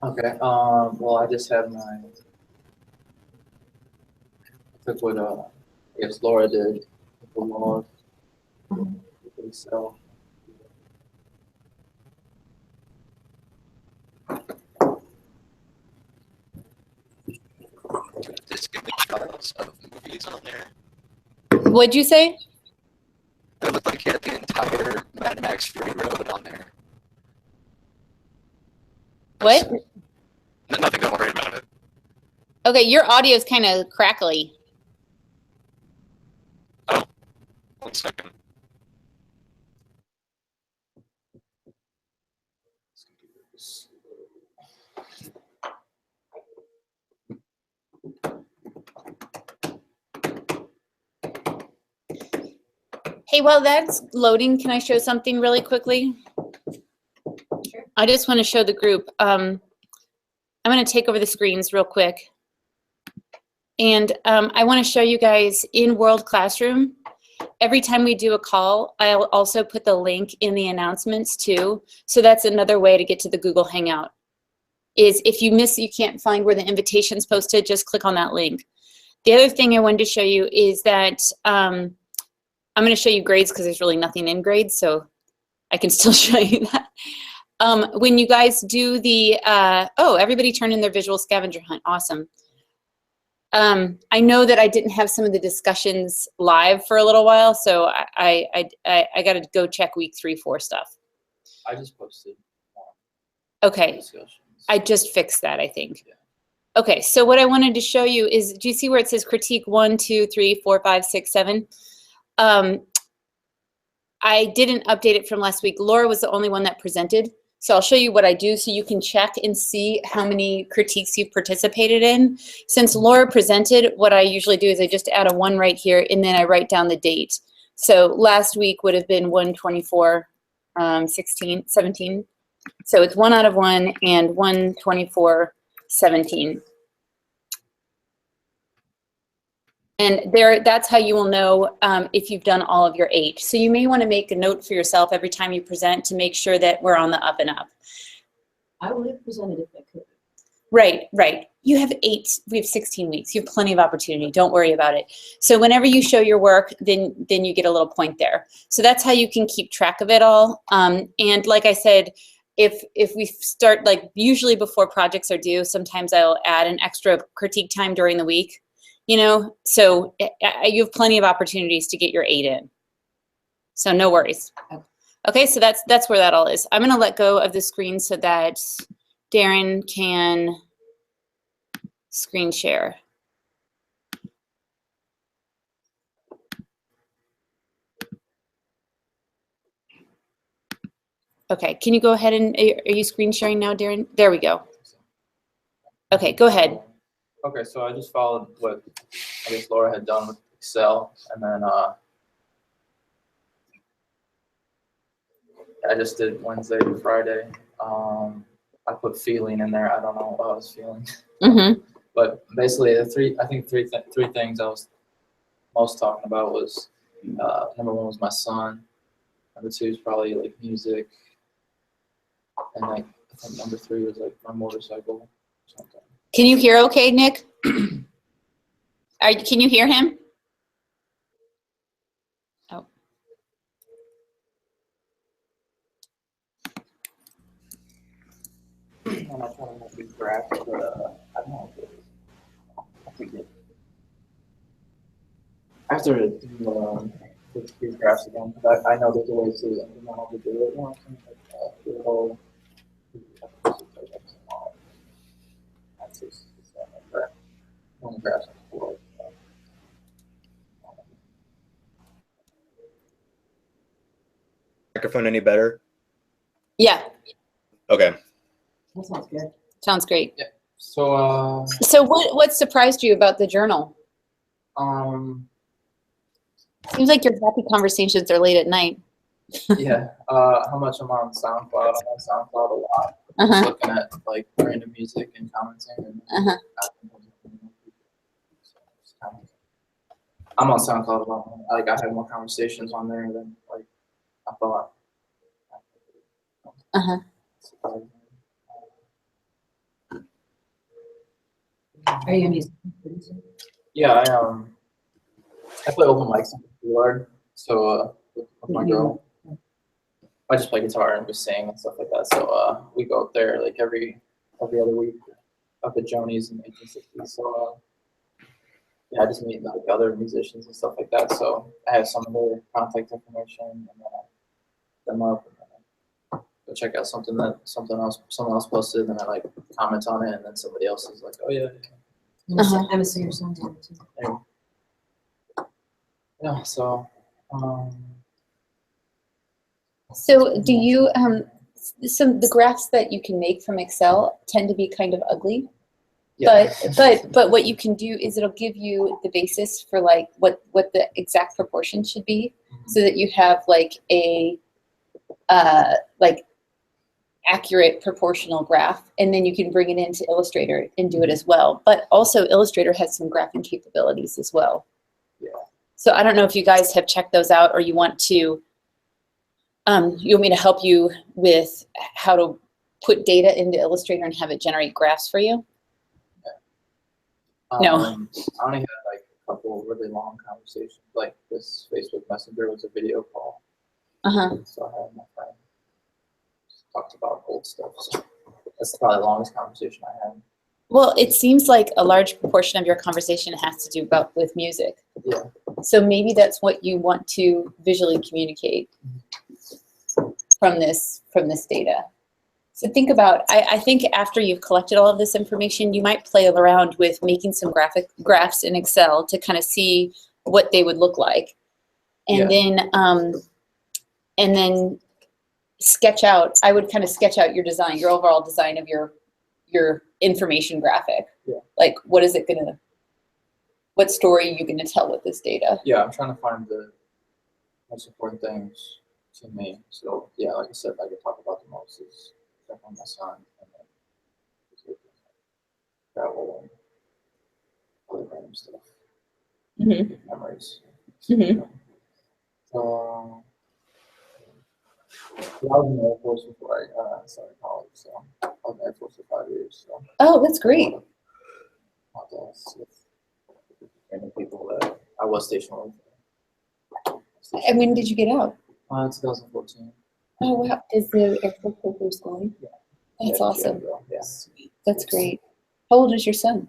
Okay. Well, I just had my took what I guess Laura did with the law. So Just give me files of movies on there. What'd you say? It looked like you had the entire Mad Max Fury Road on there. What? Nothing, don't worry about it. Okay, your audio is kind of crackly. Oh, 1 second. Hey, while that's loading, can I show something really quickly? Sure. I just want to show the group. I'm going to take over the screens real quick. And I want to show you guys in World Classroom, every time we do a call, I'll also put the link in the announcements too. So that's another way to get to the Google Hangout. Is if you can't find where the invitation's posted, just click on that link. The other thing I wanted to show you is that I'm going to show you grades because there's really nothing in grades, so I can still show you that. When you guys do the, oh, everybody turned in their visual scavenger hunt. Awesome. I know that I didn't have some of the discussions live for a little while, so I got to go check week 3, 4 stuff. I just posted. Okay. I just fixed that, I think. Yeah. Okay, so what I wanted to show you is, do you see where it says critique 1, 2, 3, 4, 5, 6, 7? I didn't update it from last week. Laura was the only one that presented. So I'll show you what I do so you can check and see how many critiques you've participated in. Since Laura presented, what I usually do is I just add a 1 right here and then I write down the date. So last week would have been 1/24, 17. So it's 1 out of 1 and 1/24, 17. And that's how you will know if you've done all of your 8. So you may want to make a note for yourself every time you present to make sure that we're on the up and up. I would have presented if I could. Right, right. You have 8, we have 16 weeks. You have plenty of opportunity. Don't worry about it. So whenever you show your work, then you get a little point there. So that's how you can keep track of it all. And like I said, if we start, like usually before projects are due, sometimes I'll add an extra critique time during the week. You know, so you have plenty of opportunities to get your 8 in. So no worries. Okay, so that's where that all is. I'm going to let go of the screen so that Darren can screen share. Okay, can you go ahead and, are you screen sharing now, Darren? There we go. Okay, go ahead. Okay, so I just followed what I guess Laura had done with Excel, and then I just did Wednesday to Friday. I put feeling in there. I don't know what I was feeling, but basically I think three things I was most talking about was number 1 was my son, number 2 is probably like music, and like I think number 3 was like my motorcycle or something. Can you hear okay, Nick? Can you hear him? Oh. And I try to make these graphs, but I don't know if it I think it. I have to do these graphs again, because I know there's a way to implement to do it. You know, do the whole. That's just one graph on the board. Microphone any better? Yeah. Okay. That sounds good. Sounds great. Yeah. So. So what surprised you about the journal? Seems like your happy conversations are late at night. Yeah. How much I'm on SoundCloud? I'm on SoundCloud a lot. Just looking at like random music and commenting. And I'm on SoundCloud a lot. Like I have more conversations on there than like I thought. Are you a music producer? Yeah, I play open mics in Gaylord, so with my girl. I just play guitar and just sing and stuff like that. So we go up there like every other week up at Joni's in the 1860s. So yeah, I just meet like other musicians and stuff like that. So I have some of their contact information and then I them up and then I go check out something that someone else posted and I like comment on it and then somebody else is like, oh yeah. I'm a singer-songwriter too. Yeah. So. So do you, the graphs that you can make from Excel tend to be kind of ugly. Yeah. But what you can do is it'll give you the basis for like what the exact proportion should be, so that you have like a like accurate proportional graph, and then you can bring it into Illustrator and do it as well. But also Illustrator has some graphing capabilities as well. Yeah. So I don't know if you guys have checked those out, or you want to. You want me to help you with how to put data into Illustrator and have it generate graphs for you? No. I only had like a couple really long conversations. Like this Facebook Messenger was a video call. So I had my friend talked about old stuff. So that's probably the longest conversation I had. Well, it seems like a large proportion of your conversation has to do with music. Yeah. So maybe that's what you want to visually communicate from this data. So think about, I think after you've collected all of this information, you might play around with making some graphs in Excel to kind of see what they would look like. And then sketch out, I would kind of sketch out your design, your overall design of your information graphic. Yeah. Like what story are you gonna tell with this data? Yeah, I'm trying to find the most important things to me. So yeah, like I said, I could talk about the most is definitely my son and then travel and other random stuff. Memories. So I was in the Air Force before I started college, so I was in the Air Force for 5 years. So Oh, that's great. with random people that I was stationed with. And when did you get out? 2014. Oh, wow. Is the Air Force program schooling? Yeah. That's Yeah, awesome. Yeah. Sweet. That's great. How old is your son?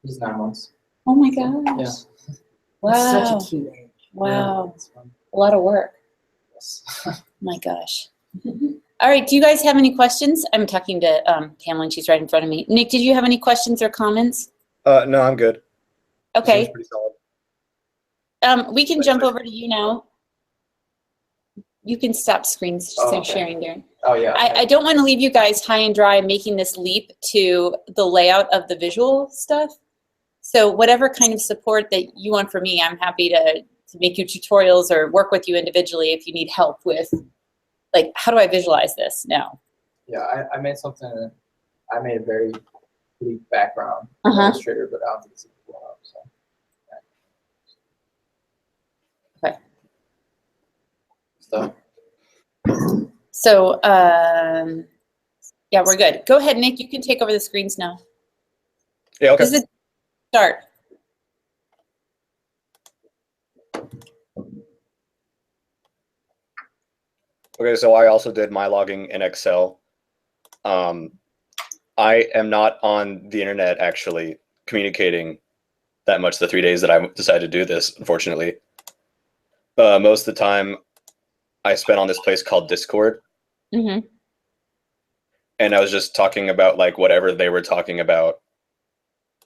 He's 9 months. Oh my gosh. Yeah. Wow. That's such a cute age. Wow. Yeah, it's fun. A lot of work. Yes. My gosh. All right. Do you guys have any questions? I'm talking to Pamela and she's right in front of me. Nick, did you have any questions or comments? No, I'm good. Okay. Seems pretty solid. We can jump over to you now. You can stop screen sharing, Darren. Oh yeah. I don't want to leave you guys high and dry making this leap to the layout of the visual stuff. So whatever kind of support that you want from me, I'm happy to make you tutorials or work with you individually if you need help with, like, how do I visualize this now? Yeah, I made something. I made a very bleak background in Illustrator, but I don't think it's blown up. So. Okay. So. Yeah, we're good. Go ahead, Nick. You can take over the screens now. Yeah, okay. This is start. Okay, so I also did my logging in Excel. I am not on the internet actually communicating that much the 3 days that I decided to do this, unfortunately. Most of the time I spent on this place called Discord. Mm-hmm. And I was just talking about like whatever they were talking about.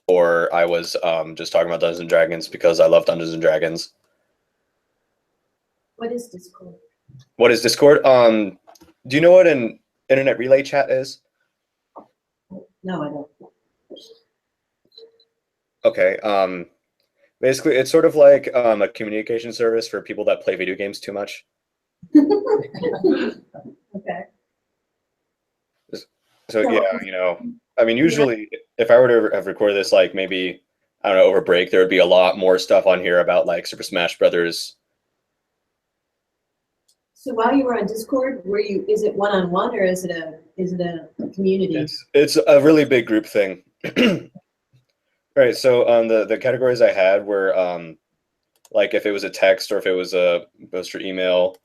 Or I was just talking about Dungeons & Dragons because I love Dungeons & Dragons. What is Discord? What is Discord? Do you know what an internet relay chat is? No, I don't. Okay. Basically, it's sort of like a communication service for people that play video games too much. Okay. So yeah, you know, I mean, usually if I were to have recorded this, like maybe, I don't know, over break, there would be a lot more stuff on here about like Super Smash Brothers. So while you were on Discord, is it one-on-one or is it a community? It's a really big group thing. Right. So the categories I had were like if it was a text or if it was a post or email,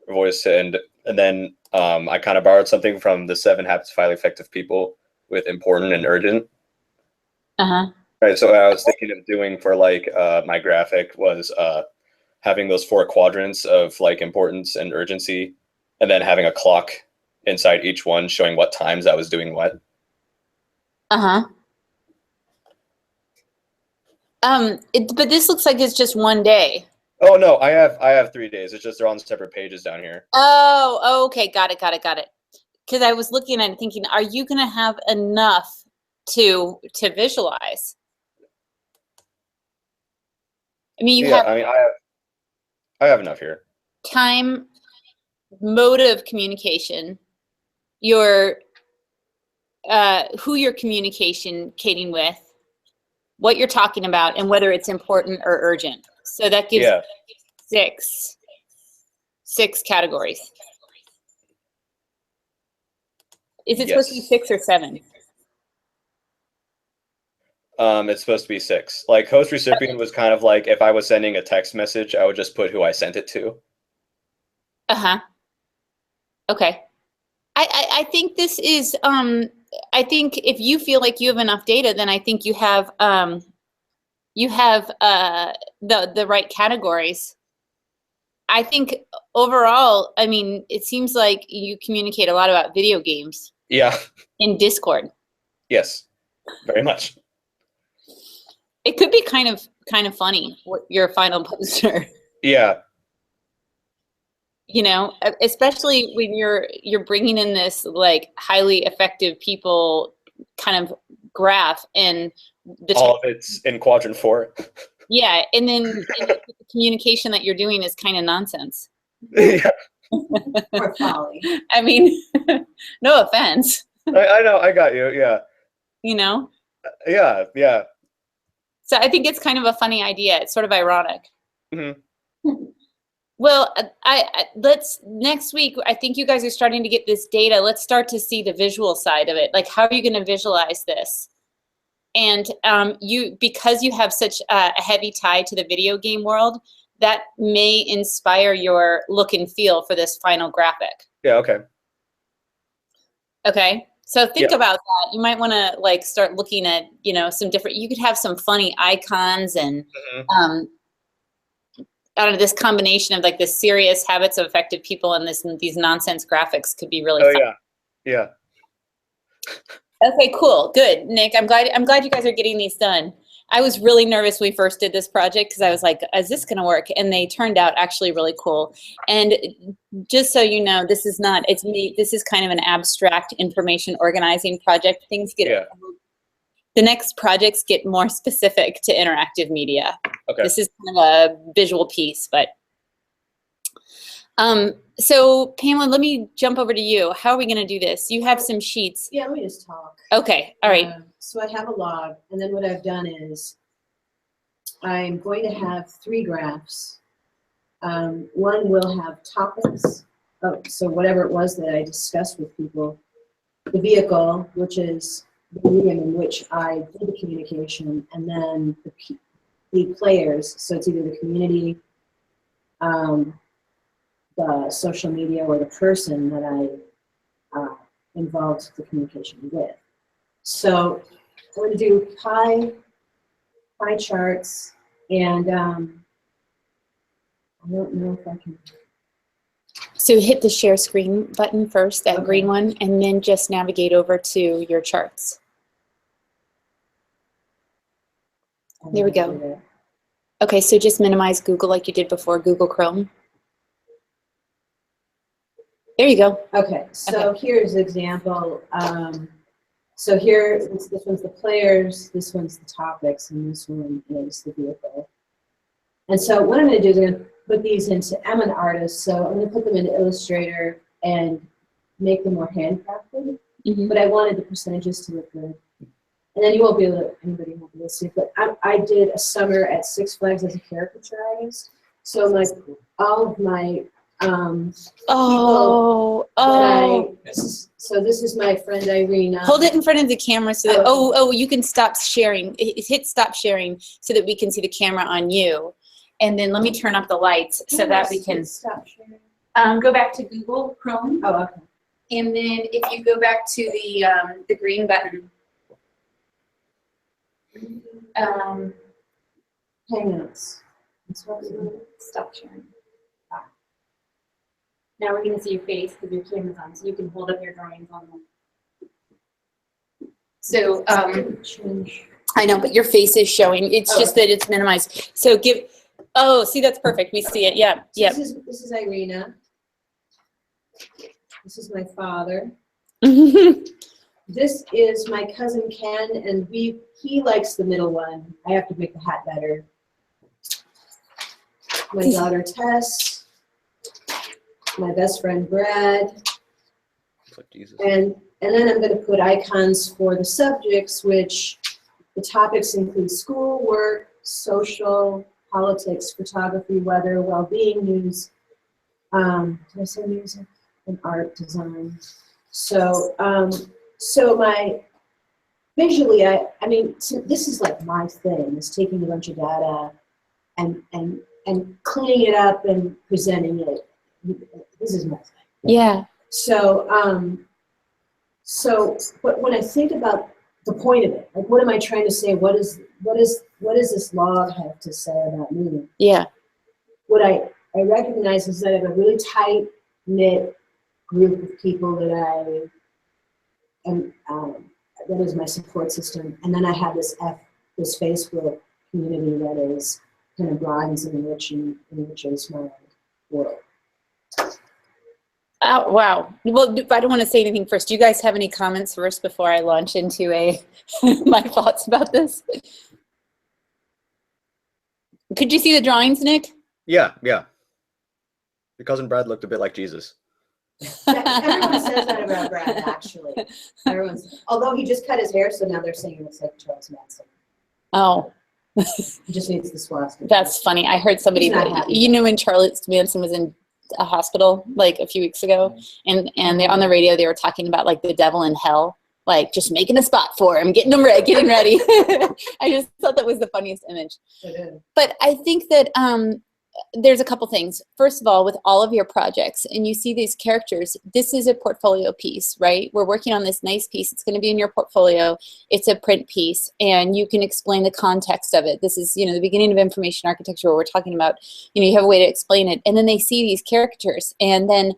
voice, and then I kind of borrowed something from the 7 Habits of Highly Effective People with important and urgent. Uh-huh. Right. So what I was thinking of doing for like my graphic was having those 4 quadrants of like importance and urgency, and then having a clock inside each one showing what times I was doing what. Uh-huh. But this looks like it's just one day. Oh no, I have 3 days. It's just they're on separate pages down here. Oh, okay, got it. Because I was looking at it thinking, are you going to have enough to visualize? I mean, you Yeah, have I mean I have enough here. time, mode of communication, your who you're communicating with, what you're talking about, and whether it's important or urgent. So that gives Yeah. six categories. Is it supposed to be 6 or 7? It's supposed to be 6. Like host recipient was kind of like if I was sending a text message, I would just put who I sent it to. Uh-huh. Okay. I think this is I think if you feel like you have enough data, then I think you have the right categories. I think overall, I mean, it seems like you communicate a lot about video games. Yeah. In Discord. Yes. Very much. It could be kind of funny, your final poster. Yeah. You know, especially when you're bringing in this like highly effective people kind of graph, and all of it's in quadrant 4. Yeah, and then the communication that you're doing is kind of nonsense. Yeah. Or folly. I mean, no offense. I know, I got you. Yeah. You know? Yeah, yeah. So I think it's kind of a funny idea. It's sort of ironic. Mm-hmm. Well, let's next week. I think you guys are starting to get this data. Let's start to see the visual side of it. Like, how are you going to visualize this? And because you have such a heavy tie to the video game world, that may inspire your look and feel for this final graphic. Yeah. Okay. Okay. So think about that. You might want to like start looking at, you know, some different. You could have some funny icons and. I don't know, this combination of like the serious habits of effective people and these nonsense graphics could be really fun. Yeah. Okay, cool, good, Nick. I'm glad you guys are getting these done. I was really nervous when we first did this project because I was like, is this going to work? And they turned out actually really cool. And just so you know, this is not, it's me. This is kind of an abstract information organizing project. Things get, the next projects get more specific to interactive media. Okay. This is kind of a visual piece, but. So Pamela, let me jump over to you. How are we going to do this? You have some sheets. Yeah, let me just talk. Okay, all right. So I have a log, and then what I've done is I'm going to have 3 graphs. One will have topics, so whatever it was that I discussed with people. The vehicle, which is the medium in which I do the communication, and then the players, so it's either the community, the social media, or the person that I involved the communication with. So I'm going to do pie charts, and I don't know if I can. So hit the share screen button first, that green one, and then just navigate over to your charts. There we go. Okay, so just minimize Google like you did before, Google Chrome. There you go. Okay, so here's an example. So here, this one's the players, this one's the topics, and this one is the vehicle. And so what I'm going to do is I'm going to put these into, I'm an artist, so I'm going to put them into Illustrator and make them more handcrafted. But I wanted the percentages to look good. And then you won't be able to, anybody won't be able to see it, but I did a summer at Six Flags as a caricature artist. So like all of my So this is my friend Irina. Hold it in front of the camera so that, you can stop sharing. Hit stop sharing so that we can see the camera on you. And then let me turn off the lights so that we can stop sharing. Go back to Google Chrome. Oh, okay. And then if you go back to the green button. Hangouts. Stop sharing. Now we're going to see your face because your camera's on, so you can hold up your drawings on them. So, I know, but your face is showing. It's just that it's minimized. So see, that's perfect. We see it. Yeah, yeah. This is Irina. This is my father. This is my cousin Ken, and he likes the middle one. I have to make the hat better. My daughter Tess. My best friend Brad. And then I'm going to put icons for the subjects, which the topics include school, work, social, politics, photography, weather, well-being, news. Did I say music? And art, design. So, visually, this is like my thing, is taking a bunch of data and cleaning it up and presenting it. This is my thing. Yeah. So, but when I think about the point of it, like, what am I trying to say? What does this log have to say about me? Yeah. What I recognize is that I have a really tight knit group of people that that is my support system, and then I have this Facebook community that is kind of broadens and enriches my world. Oh, wow. Well, I don't want to say anything first. Do you guys have any comments first before I launch into my thoughts about this? Could you see the drawings, Nick? Yeah. Your cousin Brad looked a bit like Jesus. Everyone says that about Brad, actually. Although he just cut his hair, so now they're saying he looks like Charles Manson. Oh. He just needs the swastika. That's funny. I heard somebody, when Charles Manson was in a hospital like a few weeks ago, and they, on the radio they were talking about like the devil in hell, like just making a spot for him, getting ready. I just thought that was the funniest image. It is. But I think that there's a couple things. First of all, with all of your projects, and you see these characters, this is a portfolio piece, right? We're working on this nice piece. It's going to be in your portfolio. It's a print piece, and you can explain the context of it. This is, the beginning of information architecture where we're talking about, you have a way to explain it. And then they see these characters, and then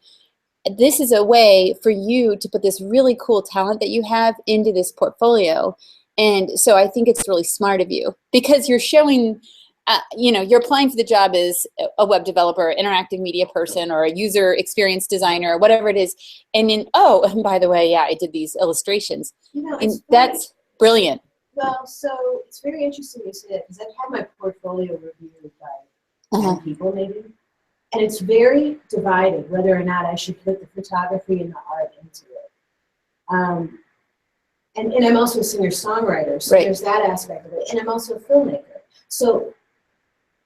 this is a way for you to put this really cool talent that you have into this portfolio. And so I think it's really smart of you, because you're showing, you're applying for the job as a web developer, interactive media person, or a user experience designer, or whatever it is. And then, and by the way, yeah, I did these illustrations. And that's brilliant. Well, so it's very interesting you say that, because I've had my portfolio reviewed by 10 people maybe. And it's very divided whether or not I should put the photography and the art into it. And I'm also a singer-songwriter, so there's that aspect of it. And I'm also a filmmaker. So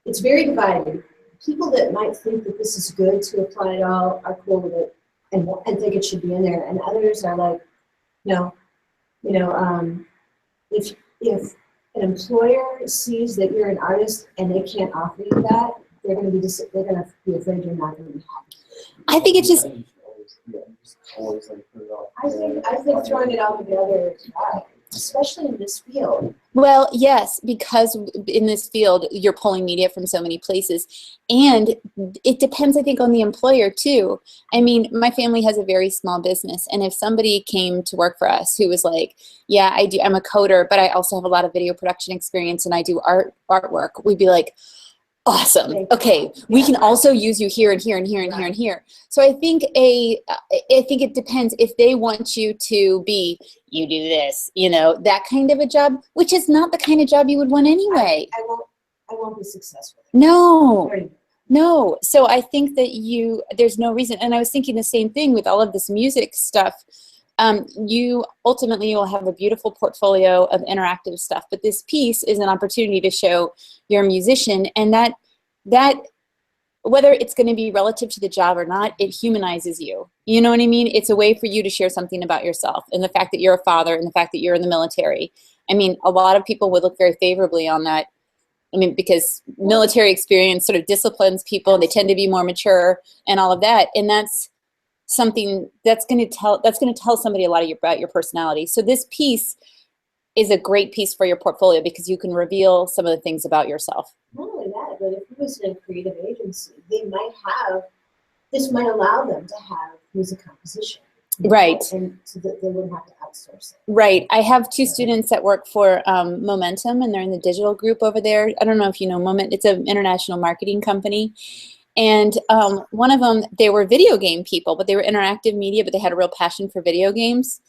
it's very divided. People that might think that this is good to apply it all are cool with it and think it should be in there. And others are like, no. If an employer sees that you're an artist and they can't offer you that, they're going to be afraid you're not going to be happy. I think it's just. I think throwing it all together is right, especially in this field. Well, yes, because in this field, you're pulling media from so many places. And it depends, I think, on the employer, too. I mean, my family has a very small business. And if somebody came to work for us who was like, yeah, I'm a coder, but I also have a lot of video production experience and I do artwork, we'd be like, awesome. Okay, we can also use you here and here and here and here and here. So I think it depends if they want you to be, you do this, that kind of a job, which is not the kind of job you would want anyway. I won't be successful. No. So I think that there's no reason. And I was thinking the same thing with all of this music stuff. You ultimately will have a beautiful portfolio of interactive stuff, but this piece is an opportunity to show you're a musician, and that whether it's going to be relative to the job or not, it humanizes you. You know what I mean? It's a way for you to share something about yourself and the fact that you're a father and the fact that you're in the military. I mean, a lot of people would look very favorably on that. I mean, because military experience sort of disciplines people, and they tend to be more mature and all of that. And that's something that's going to tell somebody a lot about your personality. So this piece is a great piece for your portfolio because you can reveal some of the things about yourself. Not only that, but if it was in a creative agency, this might allow them to have music composition. Right. And so that they wouldn't have to outsource it. Right. I have 2 students that work for Momentum, and they're in the digital group over there. I don't know if you know Momentum. It's an international marketing company. And one of them, they were video game people, but they were interactive media, but they had a real passion for video games.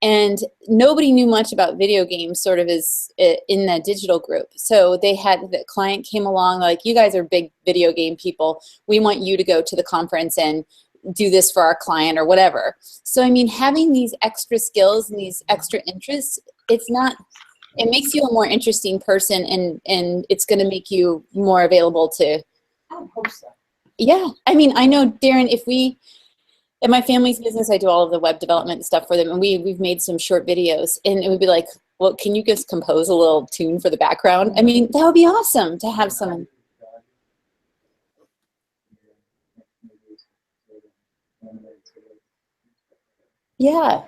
And nobody knew much about video games sort of as in the digital group. So the client came along like, you guys are big video game people. We want you to go to the conference and do this for our client or whatever. So, I mean, having these extra skills and these extra interests, it makes you a more interesting person, and it's going to make you more available to. I would hope so. Yeah. I mean, I know, Darren, in my family's business, I do all of the web development stuff for them, and we've made some short videos, and it would be like, well, can you just compose a little tune for the background? I mean, that would be awesome to have someone. Yeah.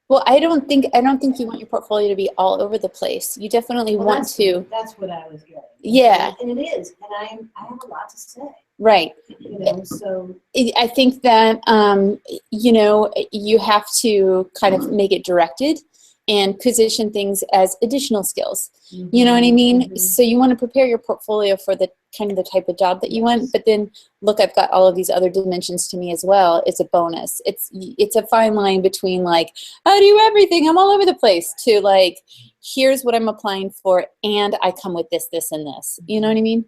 Well, I don't think you want your portfolio to be all over the place. You definitely want to. That's what I was getting. Yeah. And it is, and I have a lot to say. Right. You know, so I think that you know, you have to kind of make it directed and position things as additional skills. You know what I mean? So you want to prepare your portfolio for the kind of the type of job that you want, but then look, I've got all of these other dimensions to me as well. It's a bonus. It's a fine line between like, I do everything, I'm all over the place, to like, here's what I'm applying for, and I come with this, this, and this. You know what I mean?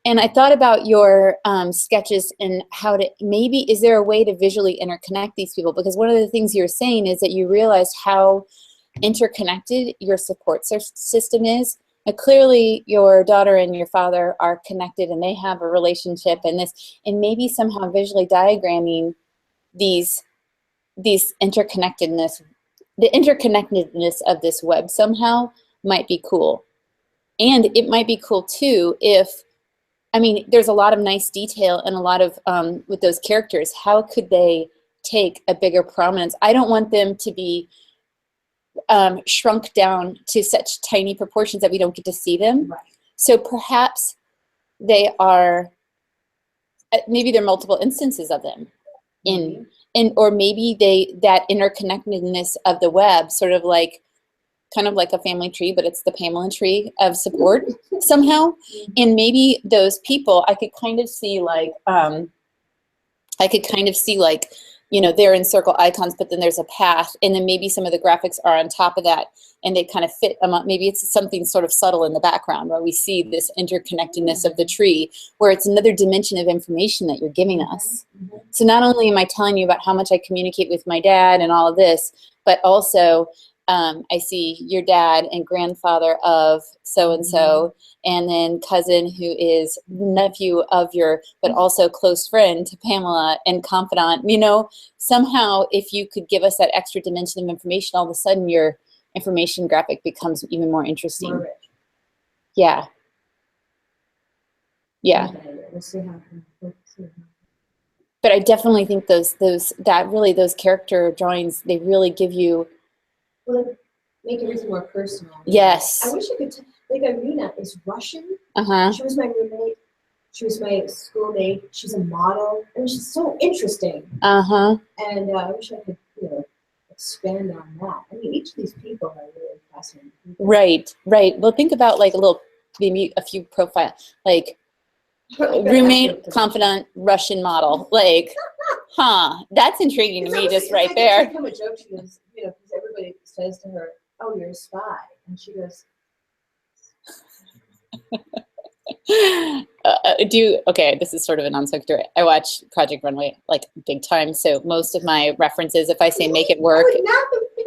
And I thought about your sketches and how to, maybe, is there a way to visually interconnect these people? Because one of the things you were saying is that you realized how interconnected your support system is. Clearly your daughter and your father are connected and they have a relationship, and maybe somehow visually diagramming these interconnectedness, the interconnectedness of this web somehow might be cool. And it might be cool too if, I mean, there's a lot of nice detail and a lot of, with those characters, how could they take a bigger prominence? I don't want them to be shrunk down to such tiny proportions that we don't get to see them. Right. So perhaps they are, maybe there are multiple instances of them or maybe that interconnectedness of the web, sort of like, kind of like a family tree, but it's the Pamela tree of support somehow. And maybe those people, I could kind of see like, you know, they're in circle icons, but then there's a path, and then maybe some of the graphics are on top of that, and they kind of fit among, maybe it's something sort of subtle in the background where we see this interconnectedness of the tree, where it's another dimension of information that you're giving us. So not only am I telling you about how much I communicate with my dad and all of this, but also I see your dad and grandfather of so-and-so, and then cousin who is nephew of your, but also close friend to Pamela and confidant. You know, somehow if you could give us that extra dimension of information, all of a sudden your information graphic becomes even more interesting. More rich. Yeah. Yeah. We'll see how. But I definitely think those character drawings, they really give you. Well, make everything more personal. Yes. I wish I could. Like Irina is Russian. Uh-huh. She was my roommate. She was my schoolmate. She's a model. I mean, she's so interesting. Uh-huh. And I wish I could, you know, expand on that. I mean, each of these people are really fascinating. Right, right. Well, think about like maybe a few profiles, like roommate, confidant, Russian model. Like, that's intriguing to me just right there. It's like a joke. She goes, you know, because everybody says to her, "Oh, you're a spy," and she goes. Okay, this is sort of a non-sequitur. I watch Project Runway like big time, so most of my references, if I say make it work,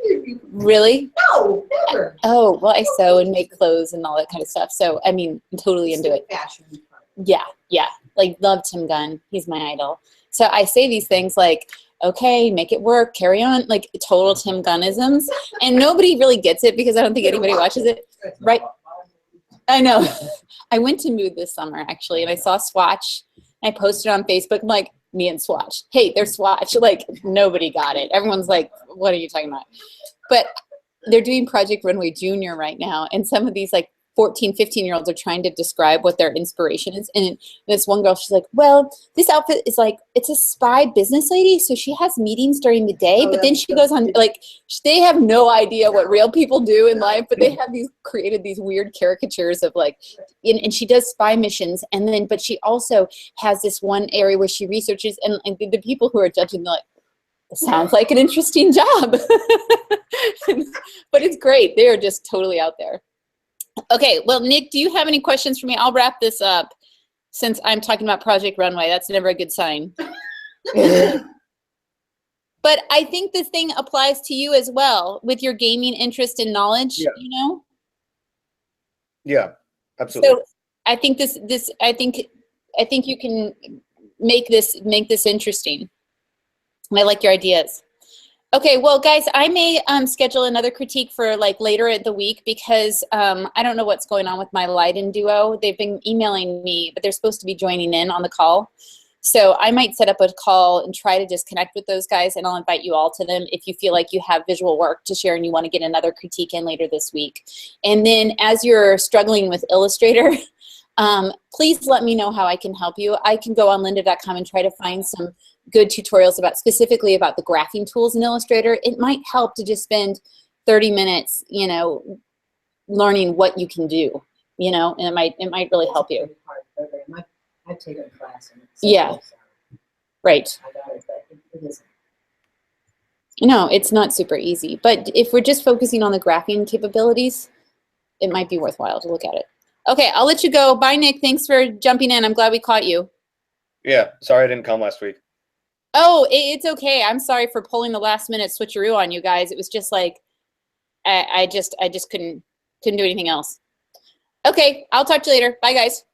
you. Really? No, never. Oh, well, I sew and make clothes and all that kind of stuff. So, I mean, I'm totally into it. Fashion. Yeah, yeah. Like, love Tim Gunn. He's my idol. So I say these things like, okay, make it work, carry on, like total Tim Gunnisms. And nobody really gets it because I don't think anybody watches it. Right? I know. I went to Mood this summer, actually, and I saw Swatch. I posted on Facebook, I'm like, me and Swatch. Hey, they're Swatch. Like, nobody got it. Everyone's like, what are you talking about? But they're doing Project Runway Junior right now, and some of these, like, 14, 15-year-olds are trying to describe what their inspiration is. And this one girl, she's like, well, this outfit is like, it's a spy business lady, so she has meetings during the day, but then she goes on, like, they have no idea what real people do in life, but they have created these weird caricatures of, like, and she does spy missions, and then, but she also has this one area where she researches, and the people who are judging, they're like, sounds like an interesting job. But it's great. They are just totally out there. Okay, well, Nick, do you have any questions for me? I'll wrap this up since I'm talking about Project Runway. That's never a good sign. But I think this thing applies to you as well with your gaming interest and knowledge, Yeah. you know? Yeah, absolutely. So I think I think you can make this interesting. I like your ideas. Okay, well, guys, I may schedule another critique for like later in the week because I don't know what's going on with my Leiden duo. They've been emailing me, but they're supposed to be joining in on the call. So I might set up a call and try to just connect with those guys, and I'll invite you all to them if you feel like you have visual work to share and you want to get another critique in later this week. And then as you're struggling with Illustrator, please let me know how I can help you. I can go on lynda.com and try to find some good tutorials specifically about the graphing tools in Illustrator. It might help to just spend 30 minutes, you know, learning what you can do, you know, and it might really help you. I've taken a class. Yeah. Right. I got it, but it isn't. No, it's not super easy. But if we're just focusing on the graphing capabilities, it might be worthwhile to look at it. Okay, I'll let you go. Bye, Nick. Thanks for jumping in. I'm glad we caught you. Yeah, sorry I didn't come last week. Oh, it's okay. I'm sorry for pulling the last minute switcheroo on you guys. It was just like, I just couldn't do anything else. Okay, I'll talk to you later. Bye, guys.